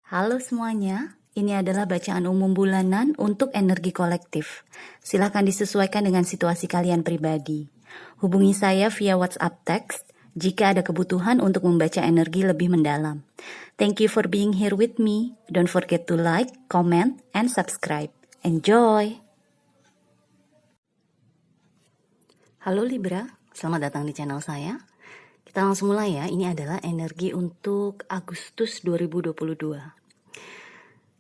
Halo semuanya, ini adalah bacaan umum bulanan untuk energi kolektif. Silakan disesuaikan dengan situasi kalian pribadi. Hubungi saya via WhatsApp text jika ada kebutuhan untuk membaca energi lebih mendalam. Thank you for being here with me. Don't forget to like, comment, and subscribe. Enjoy! Halo Libra, selamat datang di channel saya. Kita langsung mulai ya, ini adalah energi untuk Agustus 2022.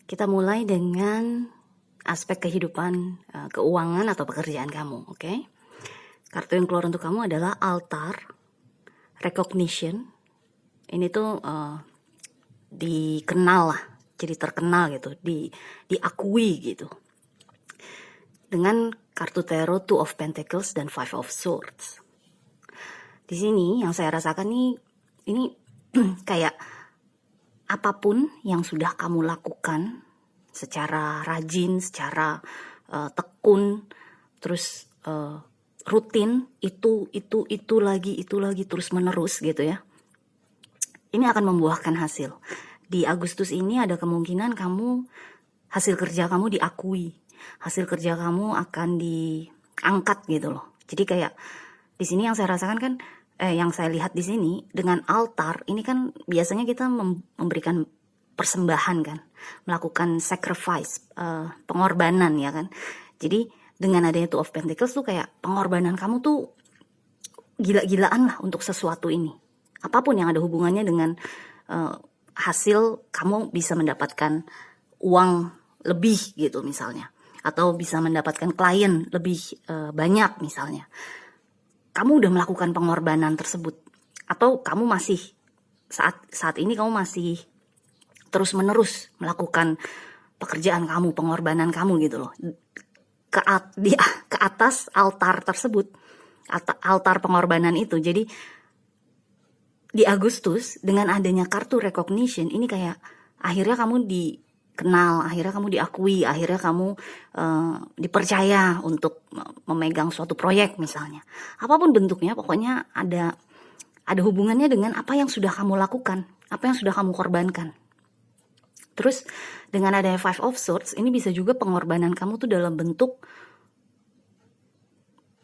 Kita mulai dengan aspek kehidupan, keuangan atau pekerjaan kamu, oke? Kartu yang keluar untuk kamu adalah Altar, Recognition. Ini tuh dikenal lah, jadi terkenal gitu, diakui gitu. Dengan kartu tarot Two of Pentacles dan Five of Swords. Di sini yang saya rasakan nih, ini kayak apapun yang sudah kamu lakukan secara rajin, secara tekun, terus rutin, itu lagi terus menerus gitu ya. Ini akan membuahkan hasil. Di Agustus ini ada kemungkinan hasil kerja kamu diakui, hasil kerja kamu akan diangkat gitu loh. Jadi kayak di sini yang saya rasakan kan, yang saya lihat di sini dengan altar ini kan biasanya kita memberikan persembahan kan, melakukan sacrifice, pengorbanan ya kan. Jadi dengan adanya Two of Pentacles tuh kayak pengorbanan kamu tuh gila-gilaan lah untuk sesuatu ini. Apapun yang ada hubungannya dengan hasil kamu bisa mendapatkan uang lebih gitu misalnya. Atau bisa mendapatkan klien lebih banyak misalnya. Kamu udah melakukan pengorbanan tersebut. Atau kamu masih, saat ini kamu masih terus menerus melakukan pekerjaan kamu, pengorbanan kamu gitu loh. Ke atas altar tersebut, altar pengorbanan itu. Jadi di Agustus dengan adanya kartu recognition ini kayak akhirnya kamu dikenal, akhirnya kamu diakui, akhirnya kamu dipercaya untuk memegang suatu proyek misalnya. Apapun bentuknya, pokoknya ada hubungannya dengan apa yang sudah kamu lakukan, apa yang sudah kamu korbankan. Terus dengan adanya Five of Swords, ini bisa juga pengorbanan kamu tuh dalam bentuk,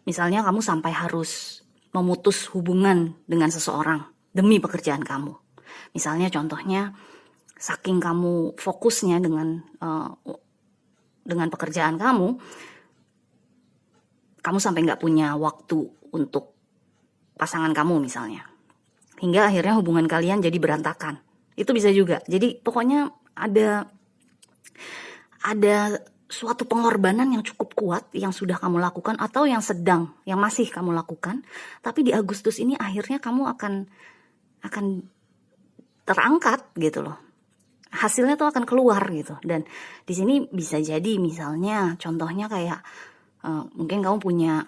misalnya kamu sampai harus memutus hubungan dengan seseorang demi pekerjaan kamu. Misalnya contohnya, saking kamu fokusnya dengan pekerjaan kamu sampai nggak punya waktu untuk pasangan kamu misalnya. Hingga akhirnya hubungan kalian jadi berantakan. Itu bisa juga. Jadi pokoknya ada suatu pengorbanan yang cukup kuat yang sudah kamu lakukan atau yang masih kamu lakukan, tapi di Agustus ini akhirnya kamu akan terangkat gitu loh. Hasilnya tuh akan keluar gitu. Dan di sini bisa jadi misalnya contohnya kayak mungkin kamu punya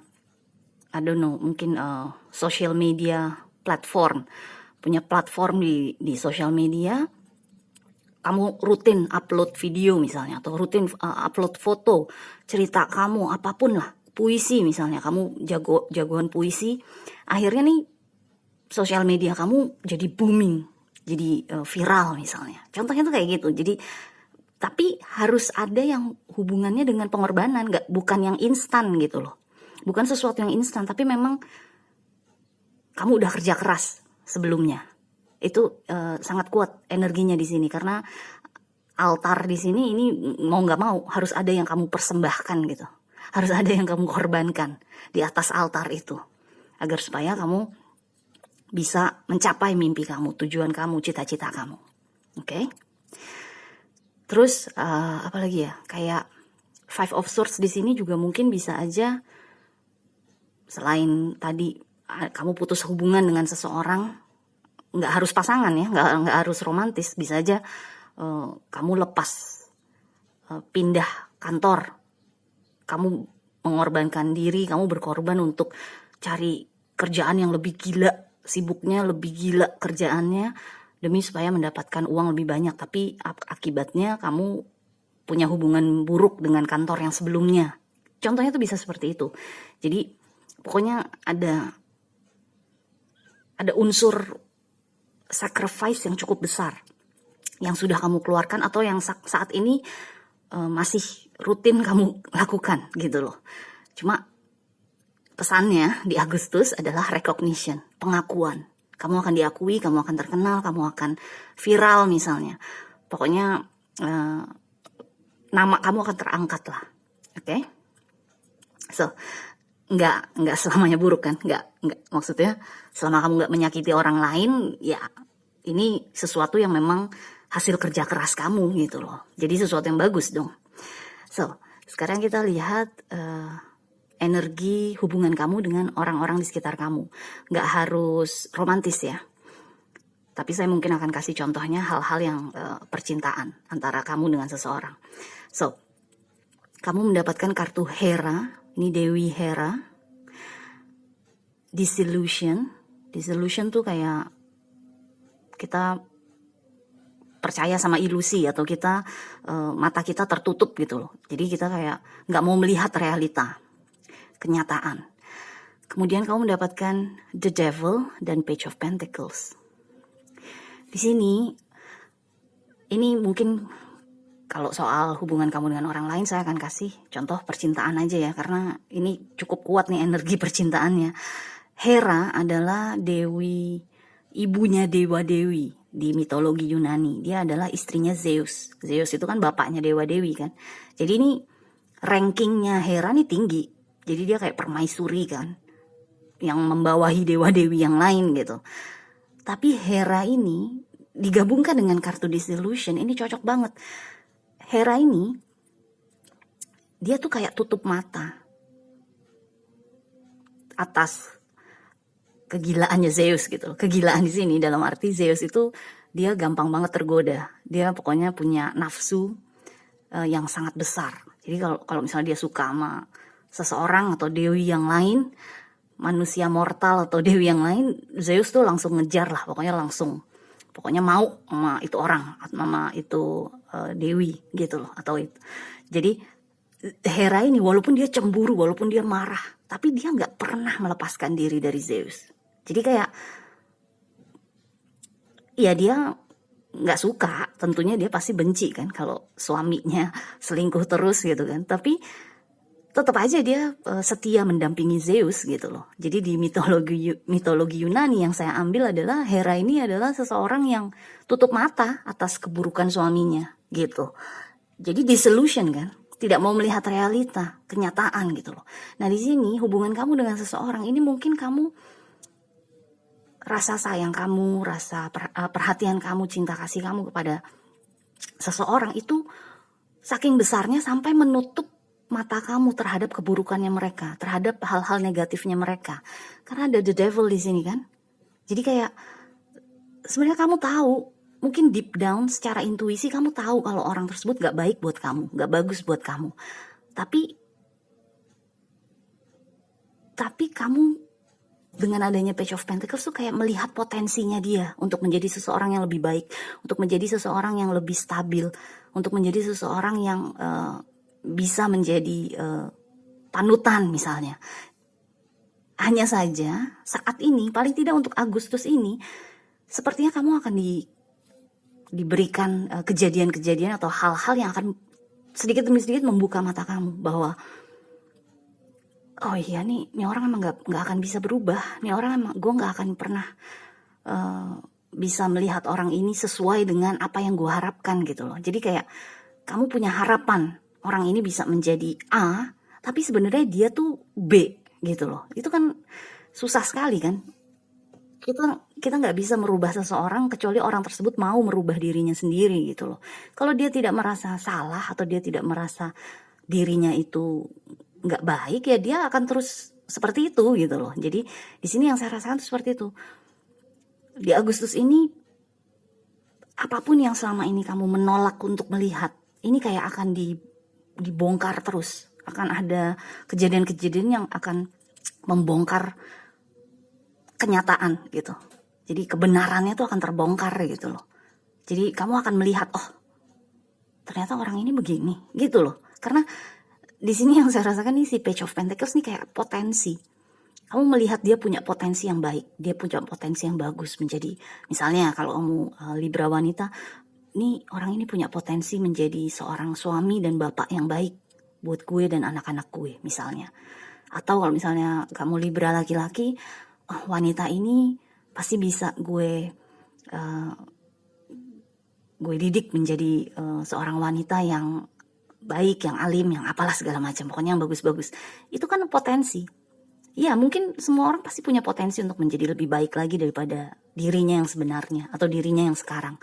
mungkin social media platform, punya platform di social media. Kamu rutin upload video misalnya, atau rutin upload foto, cerita kamu, apapun lah, puisi misalnya, kamu jagoan puisi, akhirnya nih sosial media kamu jadi booming, jadi viral misalnya. Contohnya tuh kayak gitu. Jadi tapi harus ada yang hubungannya dengan pengorbanan, bukan yang instan gitu loh. Bukan sesuatu yang instan, tapi memang kamu udah kerja keras sebelumnya. Itu sangat kuat energinya di sini, karena altar di sini ini mau nggak mau harus ada yang kamu persembahkan gitu, harus ada yang kamu korbankan di atas altar itu, agar supaya kamu bisa mencapai mimpi kamu, tujuan kamu, cita-cita kamu. Oke? Terus apa lagi ya? Kayak Five of Swords di sini juga mungkin bisa aja, selain tadi kamu putus hubungan dengan seseorang, nggak harus pasangan ya, nggak harus romantis, bisa aja kamu lepas, pindah kantor, kamu mengorbankan diri, kamu berkorban untuk cari kerjaan yang lebih gila, sibuknya lebih gila kerjaannya demi supaya mendapatkan uang lebih banyak, tapi akibatnya kamu punya hubungan buruk dengan kantor yang sebelumnya. Contohnya tuh bisa seperti itu. Jadi pokoknya ada unsur sacrifice yang cukup besar yang sudah kamu keluarkan atau yang saat ini masih rutin kamu lakukan gitu loh. Cuma pesannya di Agustus adalah recognition, pengakuan. Kamu akan diakui, kamu akan terkenal, kamu akan viral misalnya. Pokoknya nama kamu akan terangkat lah. Oke? So, nggak selamanya buruk kan? Nggak maksudnya selama kamu nggak menyakiti orang lain, ya ini sesuatu yang memang hasil kerja keras kamu gitu loh. Jadi sesuatu yang bagus dong. So, sekarang kita lihat energi hubungan kamu dengan orang-orang di sekitar kamu. Nggak harus romantis ya. Tapi saya mungkin akan kasih contohnya hal-hal yang percintaan antara kamu dengan seseorang. So, kamu mendapatkan kartu Hera, ini Dewi Hera. Disillusion tuh kayak kita percaya sama ilusi atau kita mata kita tertutup gitu loh. Jadi kita kayak nggak mau melihat realita, kenyataan. Kemudian kamu mendapatkan The Devil dan Page of Pentacles. Di sini, ini mungkin kalau soal hubungan kamu dengan orang lain saya akan kasih contoh percintaan aja ya, karena ini cukup kuat nih energi percintaannya. Hera adalah dewi, ibunya dewa-dewi di mitologi Yunani. Dia adalah istrinya Zeus. Zeus itu kan bapaknya dewa-dewi kan. Jadi ini rankingnya Hera nih tinggi. Jadi dia kayak permaisuri kan, yang membawahi dewa-dewi yang lain gitu. Tapi Hera ini digabungkan dengan kartu Disillusion, ini cocok banget. Hera ini, dia tuh kayak tutup mata atas kegilaannya Zeus gitu. Kegilaan di sini dalam arti Zeus itu dia gampang banget tergoda. Dia pokoknya punya nafsu yang sangat besar. Jadi kalau misalnya dia suka sama seseorang atau dewi yang lain, manusia mortal atau dewi yang lain, Zeus tuh langsung ngejar lah, pokoknya mau sama itu orang, sama itu dewi gitu loh, atau itu. Jadi Hera ini walaupun dia cemburu, walaupun dia marah, tapi dia nggak pernah melepaskan diri dari Zeus. Jadi kayak ya dia nggak suka, tentunya dia pasti benci kan kalau suaminya selingkuh terus gitu kan, tapi tetap aja dia setia mendampingi Zeus gitu loh. Jadi di mitologi Yunani yang saya ambil adalah Hera ini adalah seseorang yang tutup mata atas keburukan suaminya gitu. Jadi disillusion kan, tidak mau melihat realita, kenyataan gitu loh. Nah di sini hubungan kamu dengan seseorang ini mungkin kamu rasa sayang kamu, rasa perhatian kamu, cinta kasih kamu kepada seseorang itu saking besarnya sampai menutup mata kamu terhadap keburukannya mereka, terhadap hal-hal negatifnya mereka. Karena ada the devil di sini kan. Jadi kayak sebenarnya kamu tahu, mungkin deep down secara intuisi kamu tahu kalau orang tersebut gak baik buat kamu, gak bagus buat kamu. Tapi kamu dengan adanya Page of Pentacles tuh kayak melihat potensinya dia untuk menjadi seseorang yang lebih baik, untuk menjadi seseorang yang lebih stabil, untuk menjadi seseorang yang bisa menjadi panutan misalnya. Hanya saja saat ini, paling tidak untuk Agustus ini, sepertinya kamu akan diberikan kejadian-kejadian atau hal-hal yang akan sedikit demi sedikit membuka mata kamu bahwa oh iya nih orang emang gak akan bisa berubah, nih orang emang gue gak akan pernah bisa melihat orang ini sesuai dengan apa yang gue harapkan gitu loh. Jadi kayak kamu punya harapan orang ini bisa menjadi A, tapi sebenarnya dia tuh B gitu loh. Itu kan susah sekali kan. Kita nggak bisa merubah seseorang kecuali orang tersebut mau merubah dirinya sendiri gitu loh. Kalau dia tidak merasa salah atau dia tidak merasa dirinya itu nggak baik, ya dia akan terus seperti itu gitu loh. Jadi di sini yang saya rasakan seperti itu. Di Agustus ini apapun yang selama ini kamu menolak untuk melihat, ini kayak akan dibongkar terus. Akan ada kejadian-kejadian yang akan membongkar kenyataan gitu. Jadi kebenarannya tuh akan terbongkar gitu loh. Jadi kamu akan melihat, oh ternyata orang ini begini gitu loh. Karena di sini yang saya rasakan nih si Page of Pentacles nih kayak potensi. Kamu melihat dia punya potensi yang baik, dia punya potensi yang bagus menjadi, misalnya kalau kamu Libra wanita, nih orang ini punya potensi menjadi seorang suami dan bapak yang baik buat gue dan anak-anak gue misalnya. Atau kalau misalnya kamu Libra laki-laki, wanita ini pasti bisa gue didik menjadi seorang wanita yang baik, yang alim, yang apalah segala macam, pokoknya yang bagus-bagus. Itu kan potensi. Ya mungkin semua orang pasti punya potensi untuk menjadi lebih baik lagi daripada dirinya yang sebenarnya atau dirinya yang sekarang.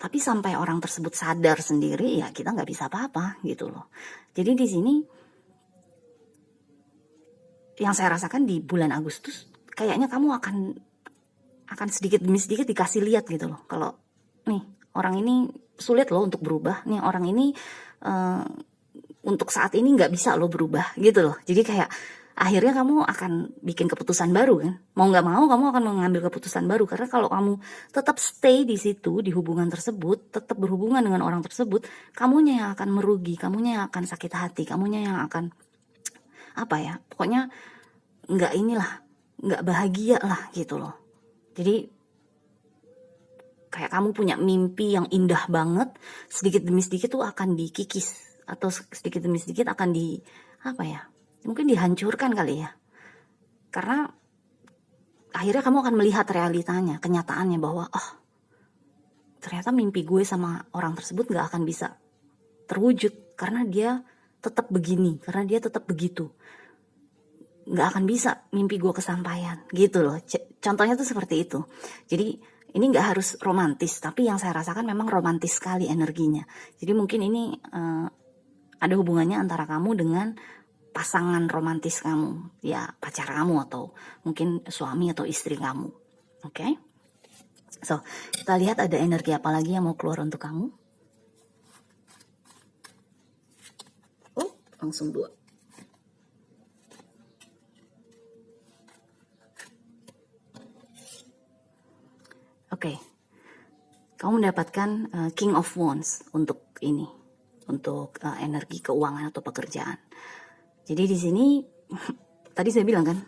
Tapi sampai orang tersebut sadar sendiri, ya kita nggak bisa apa-apa gitu loh. Jadi di sini yang saya rasakan di bulan Agustus, kayaknya kamu akan sedikit demi sedikit dikasih lihat gitu loh. Kalau nih orang ini sulit loh untuk berubah, nih orang ini untuk saat ini nggak bisa lo berubah gitu loh. Jadi kayak akhirnya kamu akan bikin keputusan baru kan. Mau nggak mau kamu akan mengambil keputusan baru. Karena kalau kamu tetap stay di situ, di hubungan tersebut, tetap berhubungan dengan orang tersebut, kamunya yang akan merugi, kamunya yang akan sakit hati, kamunya yang akan pokoknya nggak bahagia lah gitu loh. Jadi kayak kamu punya mimpi yang indah banget, sedikit demi sedikit tuh akan dikikis atau sedikit demi sedikit akan mungkin dihancurkan kali ya. Karena akhirnya kamu akan melihat realitanya, kenyataannya bahwa ternyata mimpi gue sama orang tersebut gak akan bisa terwujud karena dia tetap begini, karena dia tetap begitu. Gak akan bisa mimpi gue kesampaian gitu loh. Contohnya tuh seperti itu. Jadi ini gak harus romantis, tapi yang saya rasakan memang romantis sekali energinya. Jadi mungkin ini ada hubungannya antara kamu dengan pasangan romantis kamu, ya pacar kamu atau mungkin suami atau istri kamu. Oke? So, kita lihat ada energi apa lagi yang mau keluar untuk kamu. Oh, langsung 2. Oke. Kamu mendapatkan King of Wands untuk ini, untuk energi keuangan atau pekerjaan. Jadi di sini tadi saya bilang kan,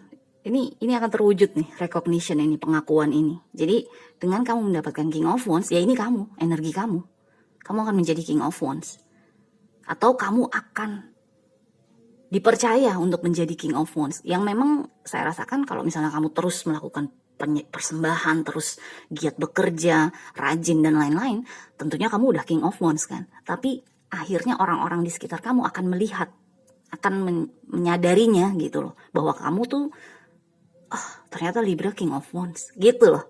ini akan terwujud nih, recognition ini, pengakuan ini. Jadi dengan kamu mendapatkan King of Wands, ya ini kamu, energi kamu. Kamu akan menjadi King of Wands. Atau kamu akan dipercaya untuk menjadi King of Wands. Yang memang saya rasakan kalau misalnya kamu terus melakukan persembahan, terus giat bekerja, rajin dan lain-lain, tentunya kamu udah King of Wands kan. Tapi akhirnya orang-orang di sekitar kamu akan melihat, akan menyadarinya gitu loh, bahwa kamu tuh ternyata Libra King of Wands gitu loh.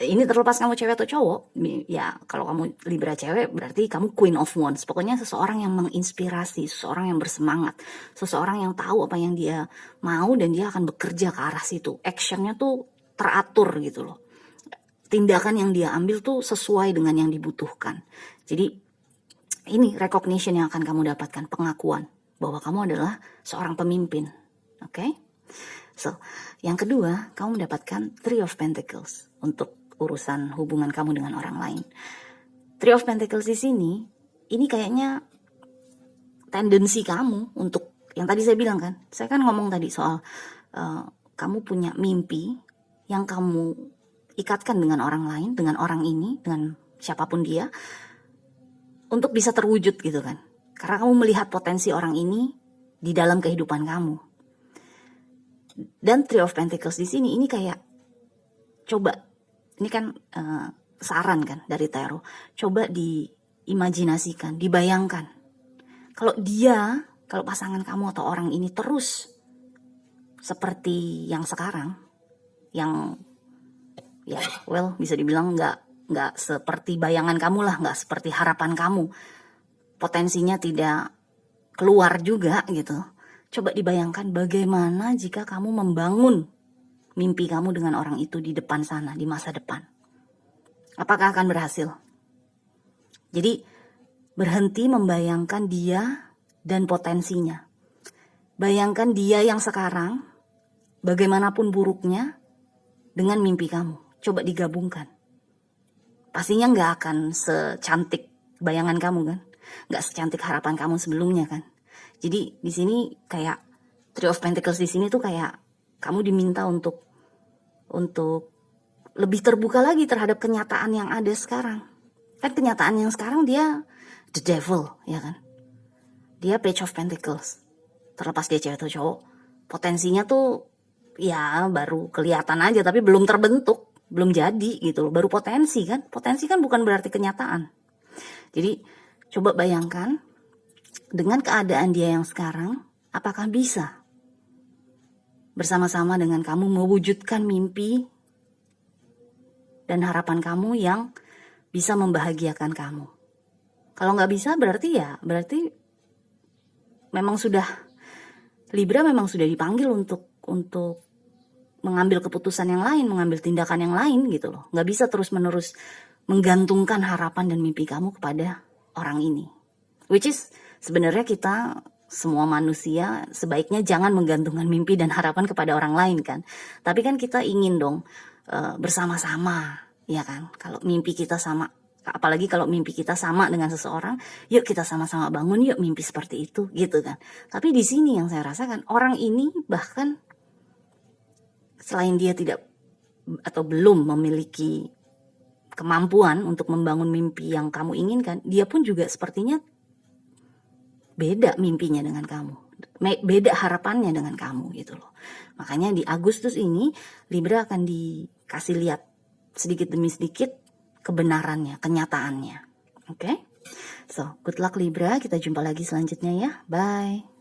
Ini terlepas kamu cewek atau cowok, ya kalau kamu Libra cewek berarti kamu Queen of Wands. Pokoknya seseorang yang menginspirasi, seseorang yang bersemangat, seseorang yang tahu apa yang dia mau dan dia akan bekerja ke arah situ. Actionnya tuh teratur gitu loh. Tindakan yang dia ambil tuh sesuai dengan yang dibutuhkan. Jadi ini recognition yang akan kamu dapatkan, pengakuan bahwa kamu adalah seorang pemimpin. Oke? So, yang kedua, kamu mendapatkan Three of Pentacles untuk urusan hubungan kamu dengan orang lain. Three of Pentacles di sini, ini kayaknya tendensi kamu untuk, yang tadi saya bilang kan, saya kan ngomong tadi soal kamu punya mimpi yang kamu ikatkan dengan orang lain, dengan orang ini, dengan siapapun dia, untuk bisa terwujud gitu kan. Karena kamu melihat potensi orang ini di dalam kehidupan kamu. Dan Three of Pentacles di sini ini kayak coba, ini kan saran kan dari tarot, coba diimajinasikan, dibayangkan. Kalau pasangan kamu atau orang ini terus seperti yang sekarang, yang ya bisa dibilang nggak seperti bayangan kamu lah, nggak seperti harapan kamu, potensinya tidak keluar juga gitu. Coba dibayangkan bagaimana jika kamu membangun mimpi kamu dengan orang itu di depan sana, di masa depan. Apakah akan berhasil? Jadi berhenti membayangkan dia dan potensinya. Bayangkan dia yang sekarang, bagaimanapun buruknya, dengan mimpi kamu. Coba digabungkan. Pastinya nggak akan secantik bayangan kamu kan? Nggak secantik harapan kamu sebelumnya kan? Jadi di sini kayak Three of Pentacles di sini tuh kayak kamu diminta untuk lebih terbuka lagi terhadap kenyataan yang ada sekarang. Kan kenyataan yang sekarang dia the devil, ya kan? Dia Page of Pentacles. Terlepas dia cewek atau cowok, potensinya tuh ya baru kelihatan aja, tapi belum terbentuk, belum jadi gitu loh. Baru potensi kan? Potensi kan bukan berarti kenyataan. Jadi coba bayangkan dengan keadaan dia yang sekarang, apakah bisa bersama-sama dengan kamu mewujudkan mimpi dan harapan kamu yang bisa membahagiakan kamu. Kalau nggak bisa berarti memang sudah, Libra memang sudah dipanggil untuk mengambil keputusan yang lain, mengambil tindakan yang lain gitu loh. Nggak bisa terus-menerus menggantungkan harapan dan mimpi kamu kepada orang ini. Which is sebenarnya kita semua manusia sebaiknya jangan menggantungkan mimpi dan harapan kepada orang lain kan. Tapi kan kita ingin dong bersama-sama, ya kan. Kalau mimpi kita sama, apalagi kalau mimpi kita sama dengan seseorang, yuk kita sama-sama bangun yuk mimpi seperti itu gitu kan. Tapi di sini yang saya rasakan, orang ini bahkan selain dia tidak atau belum memiliki kemampuan untuk membangun mimpi yang kamu inginkan, dia pun juga sepertinya beda mimpinya dengan kamu, beda harapannya dengan kamu gitu loh. Makanya di Agustus ini Libra akan dikasih lihat sedikit demi sedikit kebenarannya, kenyataannya. Oke? So, good luck Libra, kita jumpa lagi selanjutnya ya. Bye.